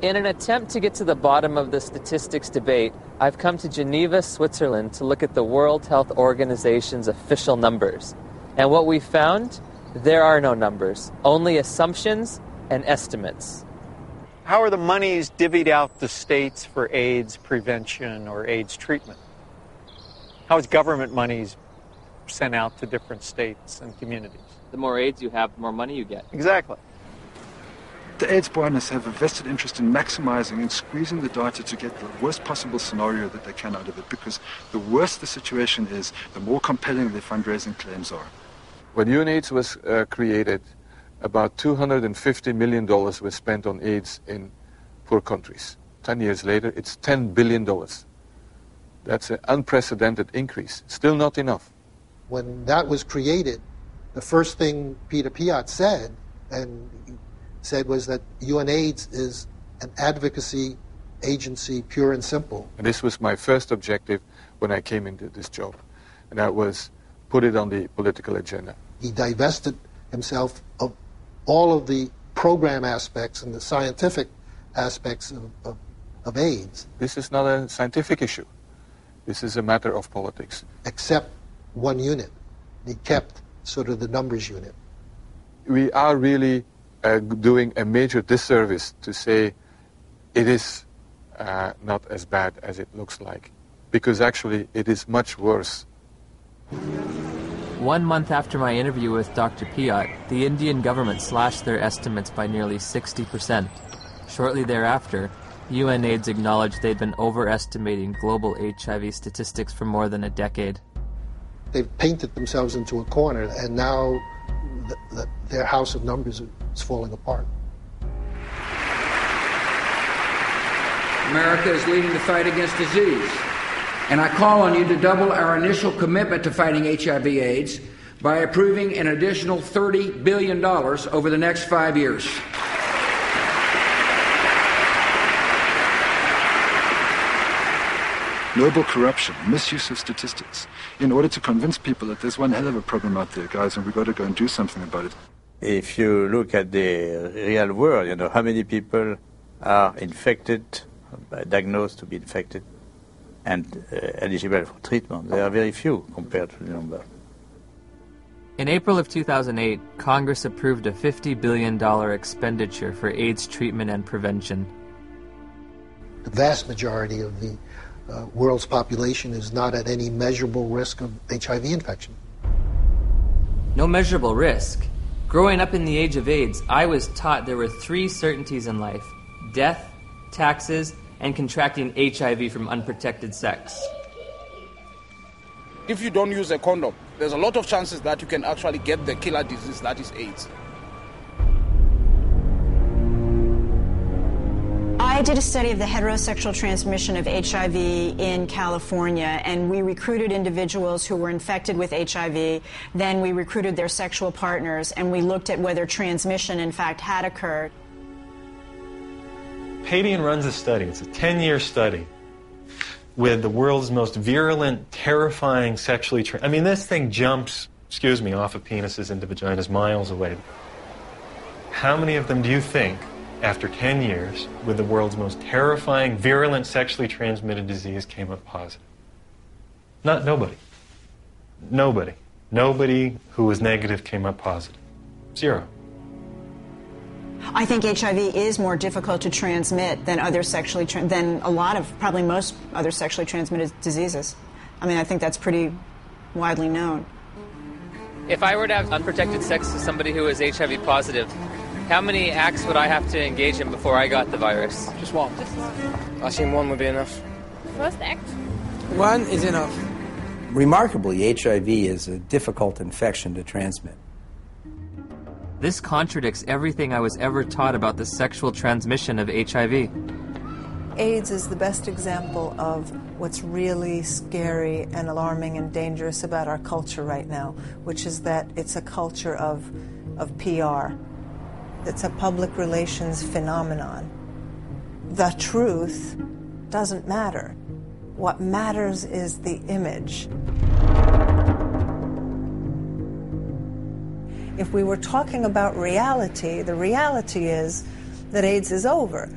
In an attempt to get to the bottom of the statistics debate, I've come to Geneva, Switzerland to look at the World Health Organization's official numbers. And what we found, there are no numbers, only assumptions and estimates. How are the monies divvied out to states for AIDS prevention or AIDS treatment? How is government monies sent out to different states and communities? The more AIDS you have, the more money you get. Exactly. The AIDS partners have a vested interest in maximizing and squeezing the data to get the worst possible scenario that they can out of it, because the worse the situation is, the more compelling their fundraising claims are. When UNAIDS was created, about $250 million was spent on AIDS in poor countries. 10 years later, it's $10 billion. That's an unprecedented increase. Still not enough. When that was created, the first thing Peter Piot said was that UNAIDS is an advocacy agency, pure and simple. And this was my first objective when I came into this job, and that was put it on the political agenda. He divested himself of all of the program aspects and the scientific aspects of AIDS. This is not a scientific issue. This is a matter of politics. Except one unit. He kept sort of the numbers unit. We are really doing a major disservice to say it is not as bad as it looks like, because actually it is much worse. 1 month after my interview with Dr. Piot, the Indian government slashed their estimates by nearly 60%. Shortly thereafter, UNAIDS acknowledged they'd been overestimating global HIV statistics for more than a decade. They've painted themselves into a corner, and now their house of numbers is falling apart. America is leading the fight against disease, and I call on you to double our initial commitment to fighting HIV/AIDS by approving an additional $30 billion over the next 5 years. Global corruption, misuse of statistics, in order to convince people that there's one hell of a problem out there, guys, and we've got to go and do something about it. If you look at the real world, how many people are infected, diagnosed to be infected, and eligible for treatment. There are very few compared to the number. In April of 2008, Congress approved a $50 billion expenditure for AIDS treatment and prevention. The vast majority of the world's population is not at any measurable risk of HIV infection. No measurable risk. Growing up in the age of AIDS, I was taught there were 3 certainties in life: death, taxes, and contracting HIV from unprotected sex. If you don't use a condom, there's a lot of chances that you can actually get the killer disease that is AIDS. I did a study of the heterosexual transmission of HIV in California, and we recruited individuals who were infected with HIV. Then we recruited their sexual partners, and we looked at whether transmission, in fact, had occurred. Padian runs a study. It's a 10-year study with the world's most virulent, terrifying sexually... this thing jumps, off of penises into vaginas miles away. How many of them do you think, after 10 years, with the world's most terrifying, virulent, sexually transmitted disease, came up positive? Nobody. Nobody. Nobody who was negative came up positive. 0. I think HIV is more difficult to transmit than probably most other sexually transmitted diseases. I think that's pretty widely known. If I were to have unprotected sex with somebody who is HIV positive, how many acts would I have to engage in before I got the virus? Just one. I think one would be enough. First act? One is enough. Remarkably, HIV is a difficult infection to transmit. This contradicts everything I was ever taught about the sexual transmission of HIV. AIDS is the best example of what's really scary and alarming and dangerous about our culture right now, which is that it's a culture of PR. It's a public relations phenomenon. The truth doesn't matter. What matters is the image. If we were talking about reality, the reality is that AIDS is over.